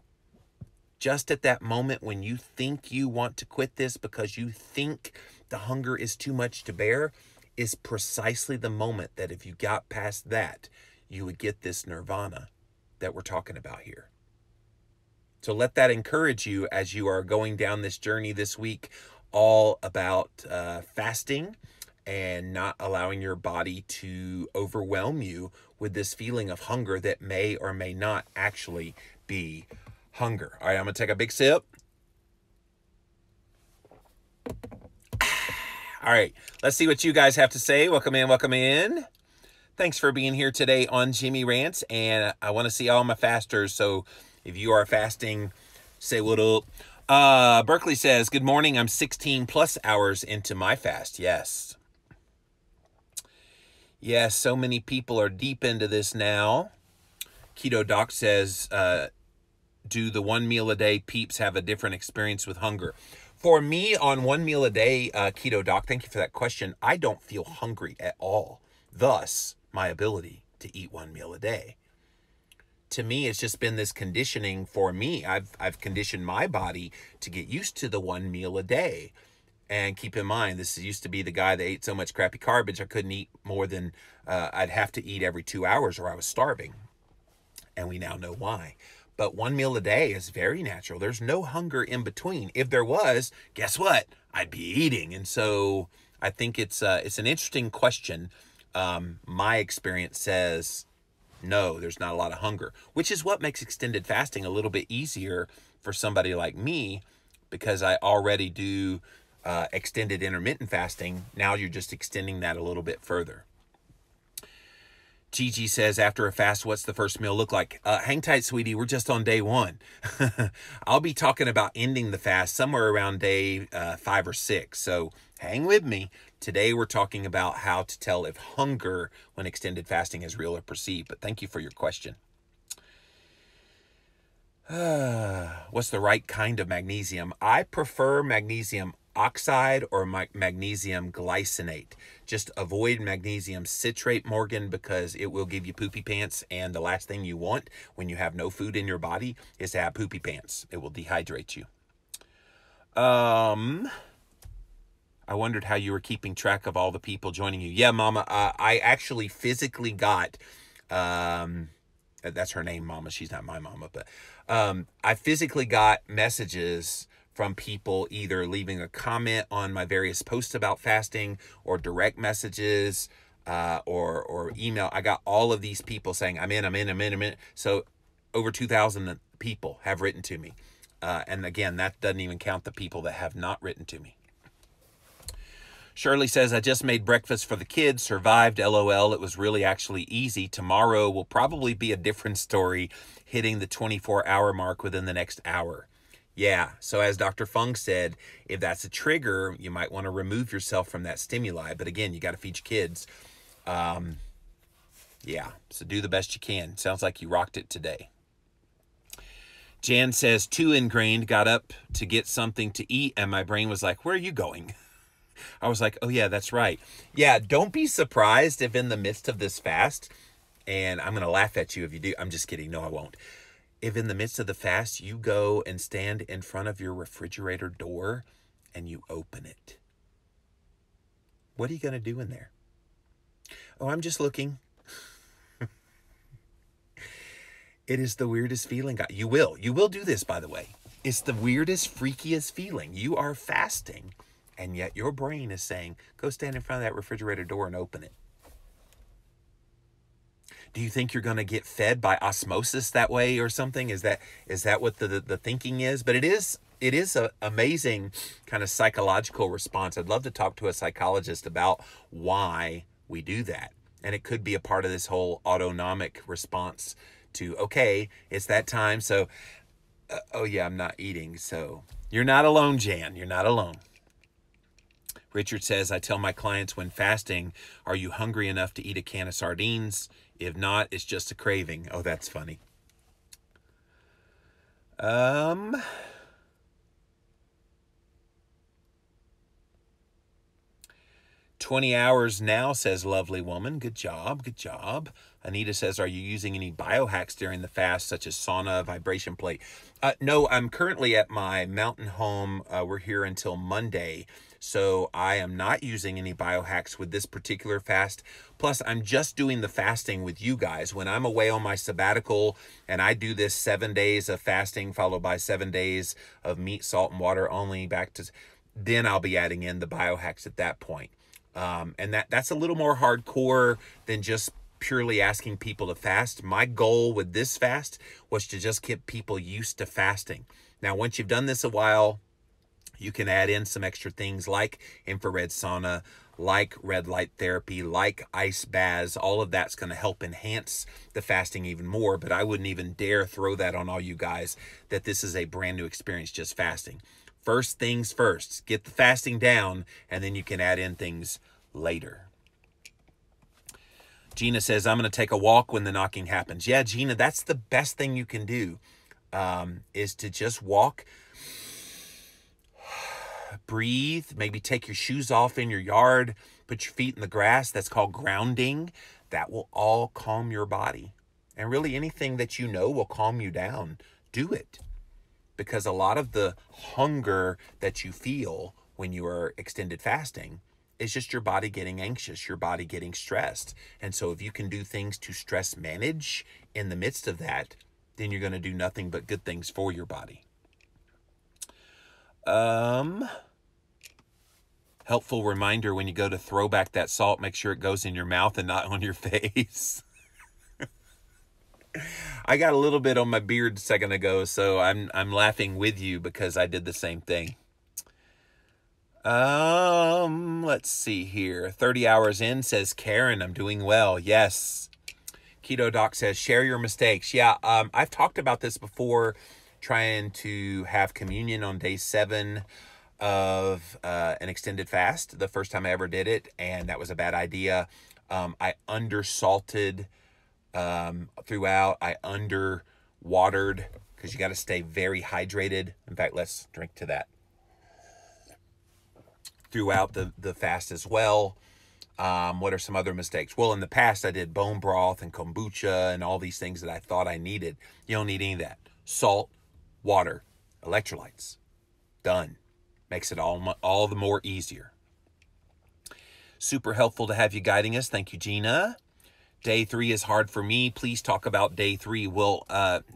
just at that moment when you think you want to quit this because you think the hunger is too much to bear, is precisely the moment that if you got past that, you would get this nirvana that we're talking about here. So let that encourage you as you are going down this journey this week, all about fasting and not allowing your body to overwhelm you with this feeling of hunger that may or may not actually be hunger. All right, I'm going to take a big sip. All right, let's see what you guys have to say. Welcome in, welcome in. Thanks for being here today on Jimmy Rants, and I want to see all my fasters, so if you are fasting, say what up. Berkeley says, good morning, I'm 16 plus hours into my fast. Yes. Yes, so many people are deep into this now. Keto Doc says, do the 1 meal a day peeps have a different experience with hunger? For me, on 1 meal a day, Keto Doc, thank you for that question, I don't feel hungry at all. Thus, my ability to eat 1 meal a day. To me, it's just been this conditioning for me. I've conditioned my body to get used to the 1 meal a day. And keep in mind, this used to be the guy that ate so much crappy garbage, I couldn't eat more than, I'd have to eat every 2 hours or I was starving. And we now know why. But 1 meal a day is very natural. There's no hunger in between. If there was, guess what? I'd be eating. And so I think it's an interesting question. My experience says, no, there's not a lot of hunger, which is what makes extended fasting a little bit easier for somebody like me, because I already do extended intermittent fasting. Now you're just extending that a little bit further. Gigi says, after a fast, what's the first meal look like? Hang tight, sweetie. We're just on day 1. I'll be talking about ending the fast somewhere around day 5 or 6. So hang with me. Today, we're talking about how to tell if hunger when extended fasting is real or perceived. But thank you for your question. What's the right kind of magnesium? I prefer magnesium oxide or magnesium glycinate. Just avoid magnesium citrate, Morgan, because it will give you poopy pants, and the last thing you want when you have no food in your body is to have poopy pants. It will dehydrate you. I wondered how you were keeping track of all the people joining you. Yeah, Mama, I actually physically got, that's her name, Mama. She's not my mama, but I physically got messages from people either leaving a comment on my various posts about fasting or direct messages or email. I got all of these people saying, I'm in. So over 2,000 people have written to me. And again, that doesn't even count the people that have not written to me. Shirley says, I just made breakfast for the kids, survived, LOL. It was really actually easy. Tomorrow will probably be a different story, hitting the 24-hour mark within the next hour. Yeah, so as Dr. Fung said, if that's a trigger, you might want to remove yourself from that stimuli. But again, you got to feed your kids. Yeah, so do the best you can. Sounds like you rocked it today. Jan says, too ingrained, got up to get something to eat, and my brain was like, where are you going? I was like, oh yeah, that's right. Yeah, don't be surprised if in the midst of this fast, and I'm going to laugh at you if you do. I'm just kidding. No, I won't. If in the midst of the fast, you go and stand in front of your refrigerator door and you open it. What are you going to do in there? Oh, I'm just looking. It is the weirdest feeling. You will do this, by the way. It's the weirdest, freakiest feeling. You are fasting, and yet your brain is saying, go stand in front of that refrigerator door and open it. Do you think you're going to get fed by osmosis that way or something? Is that what the thinking is? But it is an amazing kind of psychological response. I'd love to talk to a psychologist about why we do that. And it could be a part of this whole autonomic response to, okay, it's that time. So, oh yeah, I'm not eating. So you're not alone, Jan. You're not alone. Richard says, I tell my clients when fasting, are you hungry enough to eat a can of sardines? If not, it's just a craving. Oh, that's funny. 20 hours now, says lovely woman. Good job. Good job. Anita says, are you using any biohacks during the fast, such as sauna, vibration plate? No, I'm currently at my mountain home. We're here until Monday. So I am not using any biohacks with this particular fast. Plus, I'm just doing the fasting with you guys. When I'm away on my sabbatical and I do this 7 days of fasting followed by 7 days of meat, salt, and water only then I'll be adding in the biohacks at that point. And that's a little more hardcore than just purely asking people to fast. My goal with this fast was to just get people used to fasting. Now, once you've done this a while, you can add in some extra things like infrared sauna, like red light therapy, like ice baths. All of that's going to help enhance the fasting even more. But I wouldn't even dare throw that on all you guys that this is a brand new experience, just fasting. First things first, get the fasting down, and then you can add in things later. Gina says, I'm going to take a walk when the knocking happens. Yeah, Gina, that's the best thing you can do, is to just walk, breathe, maybe take your shoes off in your yard, put your feet in the grass. That's called grounding. That will all calm your body. And really anything that you know will calm you down, do it. Because a lot of the hunger that you feel when you are extended fasting is just your body getting anxious, your body getting stressed. And so if you can do things to stress manage in the midst of that, then you're going to do nothing but good things for your body. Helpful reminder, when you go to throw back that salt, make sure it goes in your mouth and not on your face. I got a little bit on my beard a second ago, so I'm laughing with you because I did the same thing. Let's see here. 30 hours in, says Karen, I'm doing well. Yes. Keto Doc says, share your mistakes. Yeah, I've talked about this before, trying to have communion on day 7 of an extended fast, the first time I ever did it, and that was a bad idea. I undersalted throughout. I underwatered because you got to stay very hydrated. In fact, let's drink to that. Throughout the fast as well. What are some other mistakes? Well, in the past, I did bone broth and kombucha and all these things that I thought I needed. You don't need any of that. Salt, water, electrolytes. Done. Makes it all the more easier. Super helpful to have you guiding us. Thank you, Gina. Day 3 is hard for me. Please talk about day 3. Well,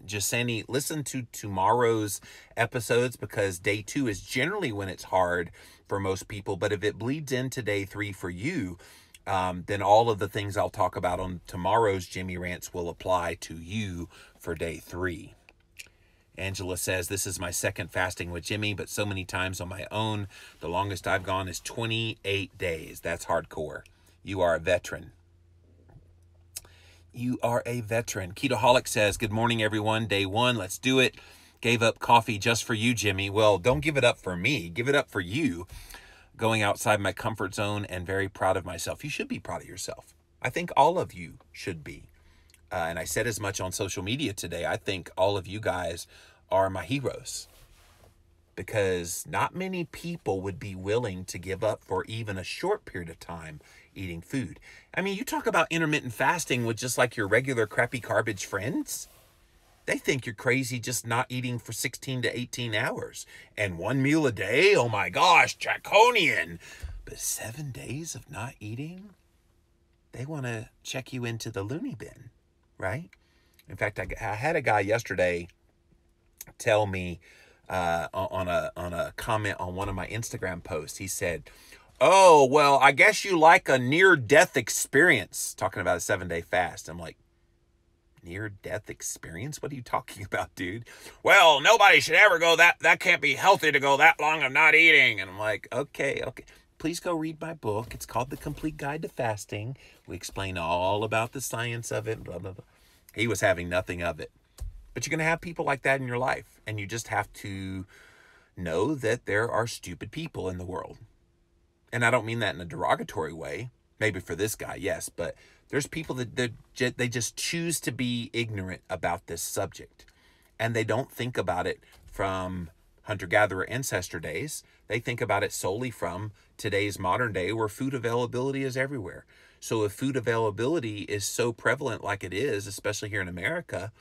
Jaseni, listen to tomorrow's episodes because day 2 is generally when it's hard for most people. But if it bleeds into day 3 for you, then all of the things I'll talk about on tomorrow's Jimmy Rants will apply to you for day 3. Angela says, this is my second fasting with Jimmy, but so many times on my own. The longest I've gone is 28 days. That's hardcore. You are a veteran. You are a veteran. Ketoholic says, good morning, everyone. Day one, let's do it. Gave up coffee just for you, Jimmy. Well, don't give it up for me. Give it up for you. Going outside my comfort zone and very proud of myself. You should be proud of yourself. I think all of you should be. And I said as much on social media today. I think all of you guys are my heroes. Because not many people would be willing to give up for even a short period of time eating food. I mean, you talk about intermittent fasting with just like your regular crappy garbage friends. They think you're crazy just not eating for 16 to 18 hours. And one meal a day? Oh my gosh, draconian. But 7 days of not eating? They want to check you into the loony bin, right? In fact, I had a guy yesterday tell me on a comment on one of my Instagram posts. He said, oh, well, I guess you like a near-death experience. Talking about a 7-day fast. I'm like, near-death experience? What are you talking about, dude? Well, nobody should ever go that can't be healthy to go that long of not eating. And I'm like, okay. Please go read my book. It's called The Complete Guide to Fasting. We explain all about the science of it, blah, blah, blah. He was having nothing of it. But you're going to have people like that in your life. And you just have to know that there are stupid people in the world. And I don't mean that in a derogatory way. Maybe for this guy, yes. But there's people that they just choose to be ignorant about this subject. And they don't think about it from hunter-gatherer ancestor days. They think about it solely from today's modern day where food availability is everywhere. So if food availability is so prevalent like it is, especially here in America,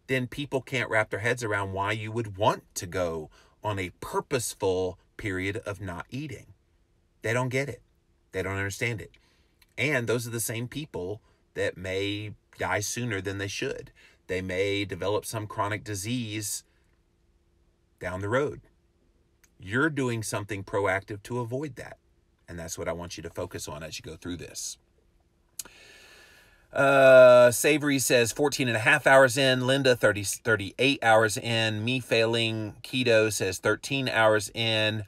then people can't wrap their heads around why you would want to go on a purposeful period of not eating. They don't get it. They don't understand it. And those are the same people that may die sooner than they should. They may develop some chronic disease down the road. You're doing something proactive to avoid that. And that's what I want you to focus on as you go through this. Savory says 14 and a half hours in. Linda, 38 hours in. Me failing keto says 13 hours in.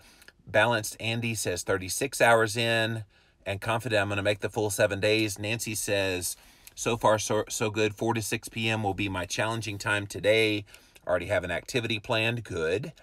Balanced Andy says 36 hours in. And confident I'm going to make the full 7 days. Nancy says, so far so good. 4 to 6 p.m. will be my challenging time today. Already have an activity planned. Good.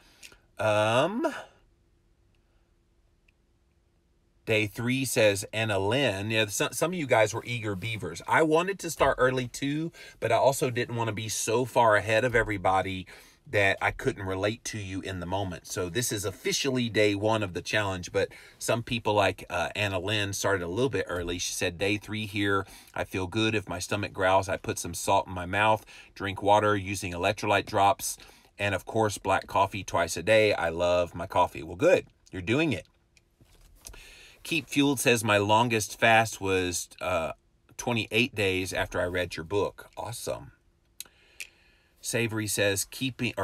Day 3 says Anna Lynn. Yeah, some of you guys were eager beavers. I wanted to start early too, but I also didn't want to be so far ahead of everybody that I couldn't relate to you in the moment. So this is officially day 1 of the challenge, but some people like Anna Lynn started a little bit early. She said, day 3 here, I feel good. If my stomach growls, I put some salt in my mouth, drink water using electrolyte drops, and of course, black coffee twice a day. I love my coffee. Well, good. You're doing it. Keep Fueled says my longest fast was 28 days after I read your book. Awesome. Savory says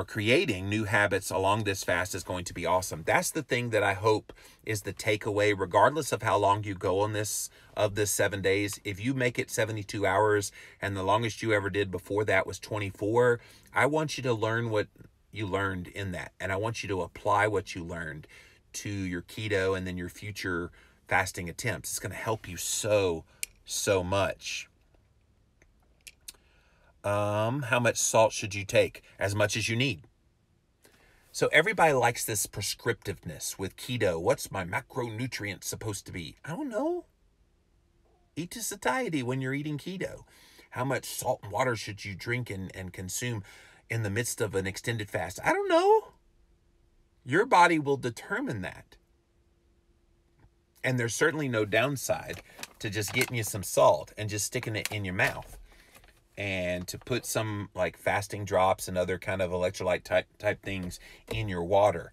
creating new habits along this fast is going to be awesome. That's the thing that I hope is the takeaway, regardless of how long you go on this 7 days. If you make it 72 hours and the longest you ever did before that was 24, I want you to learn what you learned in that. And I want you to apply what you learned to your keto and then your future fasting attempts. It's going to help you so much. How much salt should you take? As much as you need. So everybody likes this prescriptiveness with keto. What's my macronutrient supposed to be? I don't know. Eat to satiety when you're eating keto. How much salt and water should you drink and consume in the midst of an extended fast? I don't know. Your body will determine that. And there's certainly no downside to just getting you some salt and just sticking it in your mouth. And to put some like fasting drops and other kind of electrolyte type things in your water.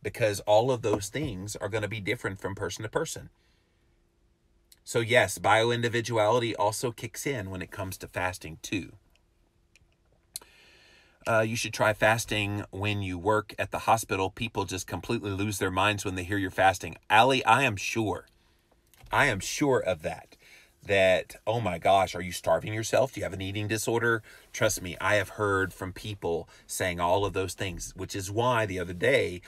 Because all of those things are going to be different from person to person. So yes, bioindividuality also kicks in when it comes to fasting too. You should try fasting when you work at the hospital. People just completely lose their minds when they hear you're fasting. Allie, I am sure. I am sure of that. that, oh my gosh, are you starving yourself? Do you have an eating disorder? Trust me, I have heard from people saying all of those things, which is why the other day,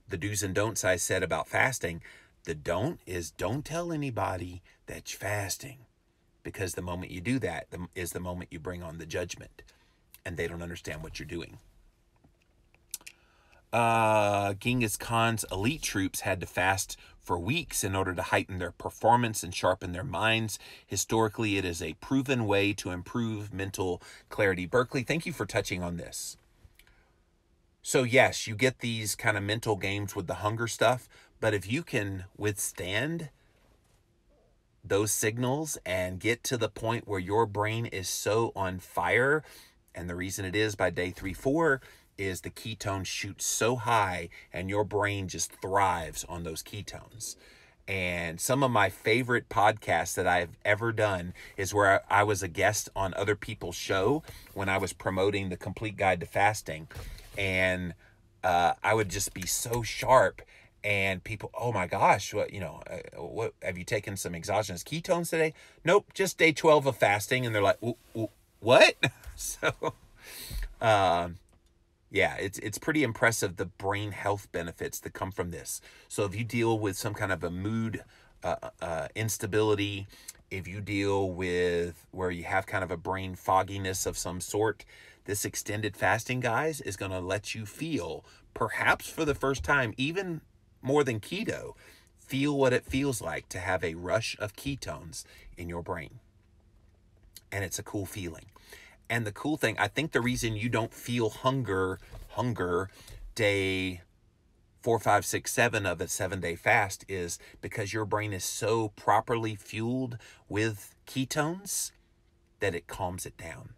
the do's and don'ts I said about fasting, the don't is don't tell anybody that you're fasting, because the moment you do that is the moment you bring on the judgment, and they don't understand what you're doing. Genghis Khan's elite troops had to fast for weeks in order to heighten their performance and sharpen their minds. Historically, it is a proven way to improve mental clarity. Berkeley, thank you for touching on this. So yes, you get these kind of mental games with the hunger stuff, but if you can withstand those signals and get to the point where your brain is so on fire, and the reason it is by day 3, 4, is the ketones shoot so high and your brain just thrives on those ketones. And some of my favorite podcasts that I've ever done is where I was a guest on other people's show when I was promoting the Complete Guide to Fasting. And I would just be so sharp, and people, oh my gosh, what have you taken some exogenous ketones today? Nope, just day 12 of fasting. And they're like, ooh, what? So, yeah, it's pretty impressive, the brain health benefits that come from this. So if you deal with some kind of a mood instability, if you deal with where you have kind of a brain fogginess of some sort, this extended fasting, guys, is going to let you feel, perhaps for the first time, even more than keto, feel what it feels like to have a rush of ketones in your brain. And it's a cool feeling. And the cool thing, I think the reason you don't feel hunger day 4, 5, 6, 7 of a 7-day fast is because your brain is so properly fueled with ketones that it calms it down,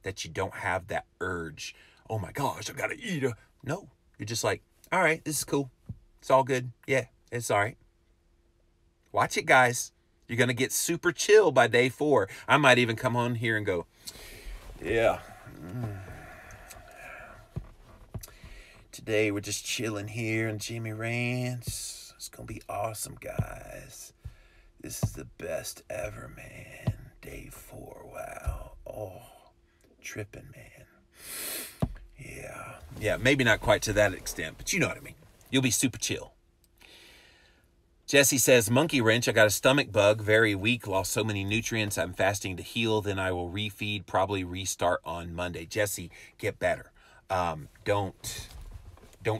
that you don't have that urge, oh my gosh, I gotta eat. No, you're just like, all right, this is cool. It's all good. Yeah, it's all right. Watch it, guys. You're going to get super chill by day 4. I might even come on here and go, yeah. Today we're just chilling here in Jimmy Rants. It's going to be awesome, guys. This is the best ever, man. Day 4, wow. Oh, tripping, man. Yeah, maybe not quite to that extent, but you know what I mean. You'll be super chill. Jesse says, monkey wrench, I got a stomach bug, very weak, lost so many nutrients. I'm fasting to heal, then I will refeed, probably restart on Monday. Jesse, get better. Don't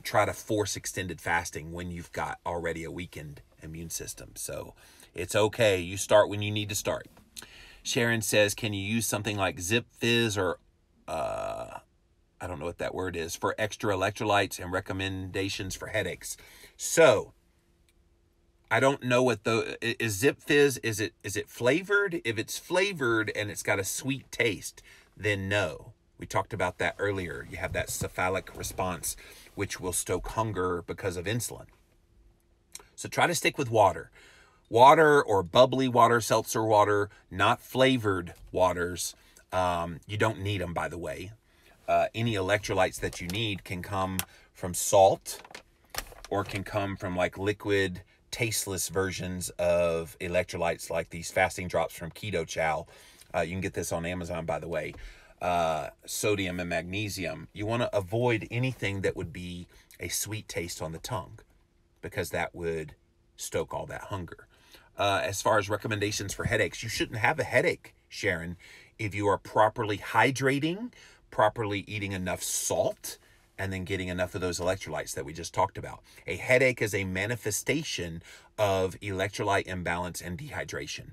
try to force extended fasting when you've got already a weakened immune system. So it's okay. You start when you need to start. Sharon says, can you use something like Zip Fizz or I don't know what that word is, for extra electrolytes and recommendations for headaches? So I don't know what is Zip Fizz, is it flavored? If it's flavored and it's got a sweet taste, then no. We talked about that earlier. You have that cephalic response, which will stoke hunger because of insulin. So try to stick with water. Water or bubbly water, seltzer water, not flavored waters. You don't need them, by the way. Any electrolytes that you need can come from salt or can come from like liquid, tasteless versions of electrolytes like these fasting drops from Keto Chow. You can get this on Amazon, by the way. Sodium and magnesium. You want to avoid anything that would be a sweet taste on the tongue, because that would stoke all that hunger. As far as recommendations for headaches, you shouldn't have a headache, Sharon, if you are properly hydrating, properly eating enough salt, and then getting enough of those electrolytes that we just talked about. A headache is a manifestation of electrolyte imbalance and dehydration.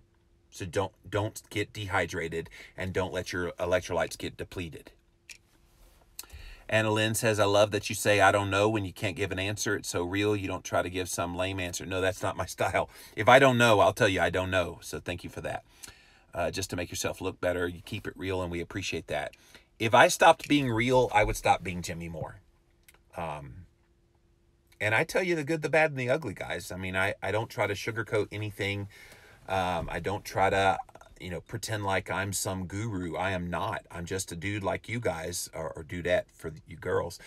So don't get dehydrated, and don't let your electrolytes get depleted. Anna Lynn says, I love that you say, I don't know, when you can't give an answer. It's so real. You don't try to give some lame answer. No, that's not my style. If I don't know, I'll tell you I don't know. So thank you for that. Just to make yourself look better, you keep it real, and we appreciate that. If I stopped being real, I would stop being Jimmy Moore. And I tell you the good, the bad, and the ugly, guys. I mean, I don't try to sugarcoat anything. I don't try to, pretend like I'm some guru. I am not. I'm just a dude like you guys, or dudette for you girls.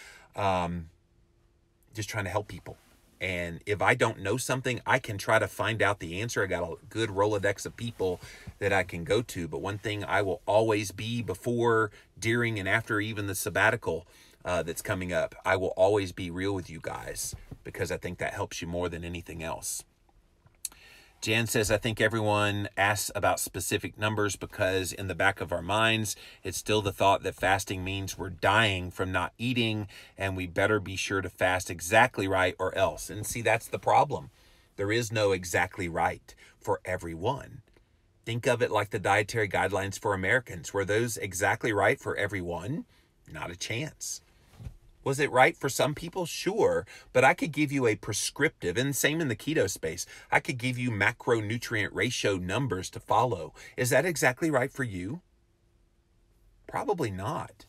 Just trying to help people. And if I don't know something, I can try to find out the answer. I got a good Rolodex of people that I can go to. But one thing I will always be before, during, and after even the sabbatical that's coming up, I will always be real with you guys, because I think that helps you more than anything else. Jan says, I think everyone asks about specific numbers because in the back of our minds, it's still the thought that fasting means we're dying from not eating, and we better be sure to fast exactly right or else. And see, that's the problem. There is no exactly right for everyone. Think of it like the dietary guidelines for Americans. Were those exactly right for everyone? Not a chance. Was it right for some people? Sure, but I could give you a prescriptive, and same in the keto space. I could give you macronutrient ratio numbers to follow. Is that exactly right for you? Probably not.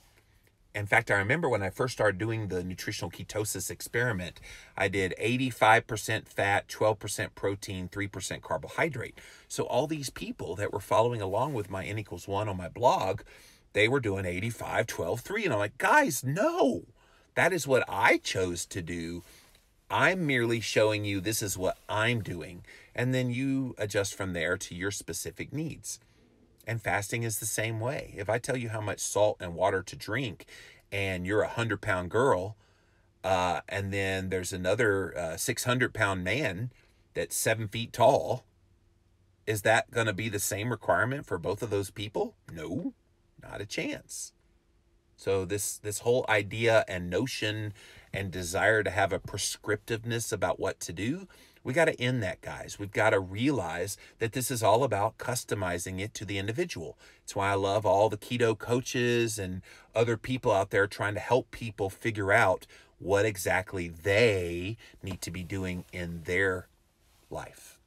In fact, I remember when I first started doing the nutritional ketosis experiment, I did 85% fat, 12% protein, 3% carbohydrate. So all these people that were following along with my N=1 on my blog, they were doing 85, 12, 3. And I'm like, guys, no. That is what I chose to do. I'm merely showing you this is what I'm doing. And then you adjust from there to your specific needs. And fasting is the same way. If I tell you how much salt and water to drink and you're a 100-pound girl, and then there's another 600-pound man that's 7 feet tall, is that going to be the same requirement for both of those people? No, not a chance. So this whole idea and notion and desire to have a prescriptiveness about what to do, we got to end that, guys. We've got to realize that this is all about customizing it to the individual. It's why I love all the keto coaches and other people out there trying to help people figure out what exactly they need to be doing in their life.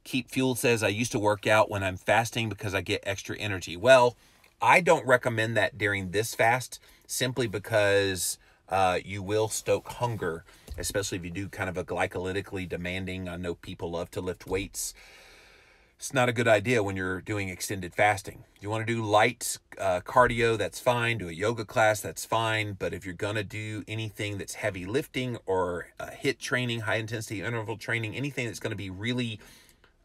Keep Fueled says, I used to work out when I'm fasting because I get extra energy. Well, I don't recommend that during this fast, simply because you will stoke hunger, especially if you do kind of a glycolytically demanding. I know people love to lift weights. It's not a good idea when you're doing extended fasting. You want to do light cardio, that's fine. Do a yoga class, that's fine. But if you're going to do anything that's heavy lifting or HIIT training, high intensity interval training, anything that's going to be really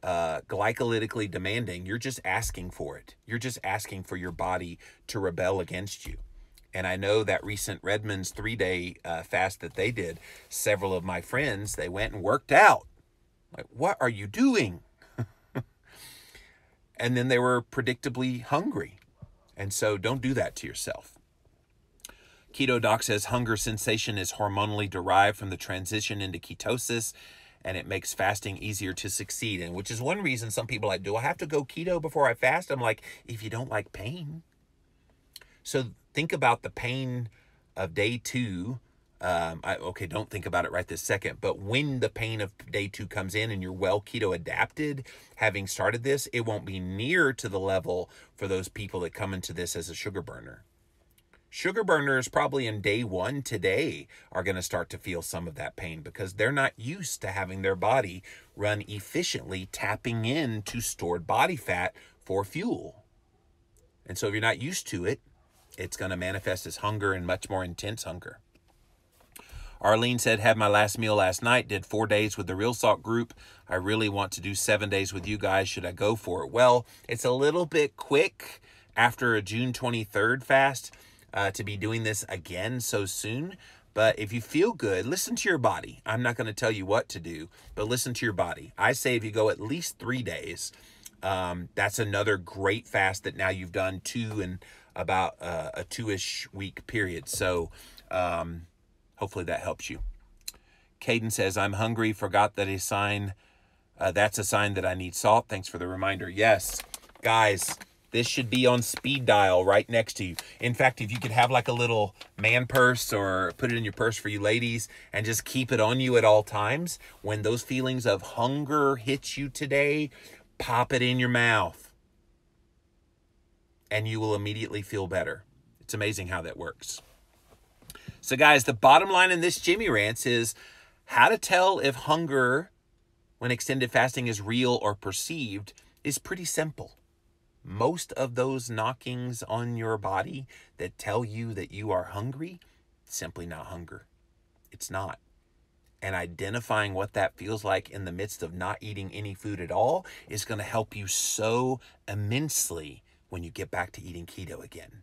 glycolytically demanding, you're just asking for it. You're just asking for your body to rebel against you. And I know that recent Redmond's 3-day fast that they did, several of my friends, they went and worked out. Like, what are you doing? And then they were predictably hungry. And so don't do that to yourself. Keto Doc says hunger sensation is hormonally derived from the transition into ketosis, and it makes fasting easier to succeed in, which is one reason some people are like, do I have to go keto before I fast? I'm like, if you don't like pain. So think about the pain of day 2. Okay, don't think about it right this second, but when the pain of day 2 comes in and you're well keto adapted, having started this, it won't be near to the level for those people that come into this as a sugar burner. Sugar burners probably in day 1 today are going to start to feel some of that pain because they're not used to having their body run efficiently, tapping into stored body fat for fuel. And so if you're not used to it, it's going to manifest as hunger and much more intense hunger. Arlene said, had my last meal last night, did 4 days with the Real Salt group. I really want to do 7 days with you guys. Should I go for it? Well, it's a little bit quick after a June 23rd fast to be doing this again so soon. But if you feel good, listen to your body. I'm not going to tell you what to do, but listen to your body. I say if you go at least 3 days, that's another great fast that now you've done 2 in about a 2-ish week period. So hopefully that helps you. Caden says, I'm hungry, forgot that that's a sign that I need salt. Thanks for the reminder. Yes, guys, this should be on speed dial right next to you. In fact, if you could have like a little man purse or put it in your purse for you ladies and just keep it on you at all times, when those feelings of hunger hit you today, pop it in your mouth and you will immediately feel better. It's amazing how that works. So guys, the bottom line in this Jimmy Rants is how to tell if hunger when extended fasting is real or perceived is pretty simple. Most of those knockings on your body that tell you that you are hungry, simply not hunger. It's not. And identifying what that feels like in the midst of not eating any food at all is going to help you so immensely when you get back to eating keto again.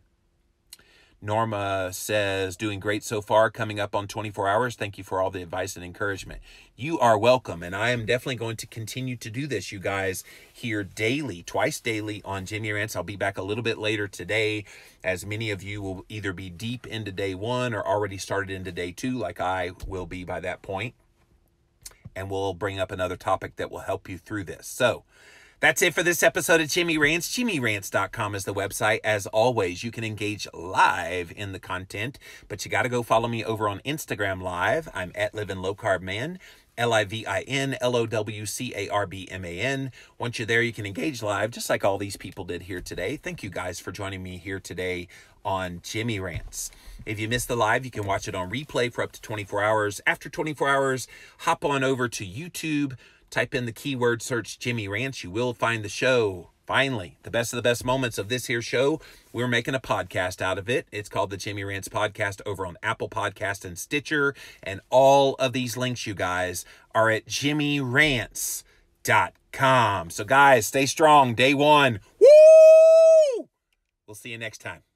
Norma says, doing great so far, coming up on 24 hours. Thank you for all the advice and encouragement. You are welcome. And I am definitely going to continue to do this, you guys, here daily, twice daily on Jimmy Rants. I'll be back a little bit later today, as many of you will either be deep into day 1 or already started into day 2, like I will be by that point. And we'll bring up another topic that will help you through this. So, that's it for this episode of Jimmy Rants. JimmyRants.com is the website. As always, you can engage live in the content, but you got to go follow me over on Instagram Live. I'm at Living Low Carb Man, LIVINLOWCARBMAN. Once you're there, you can engage live, just like all these people did here today. Thank you guys for joining me here today on Jimmy Rants. If you missed the live, you can watch it on replay for up to 24 hours. After 24 hours, hop on over to YouTube. Type in the keyword search Jimmy Rants. You will find the show. Finally, the best of the best moments of this here show. We're making a podcast out of it. It's called the Jimmy Rants Podcast over on Apple Podcast and Stitcher. And all of these links, you guys, are at jimmyrants.com. So guys, stay strong. Day 1. Woo! We'll see you next time.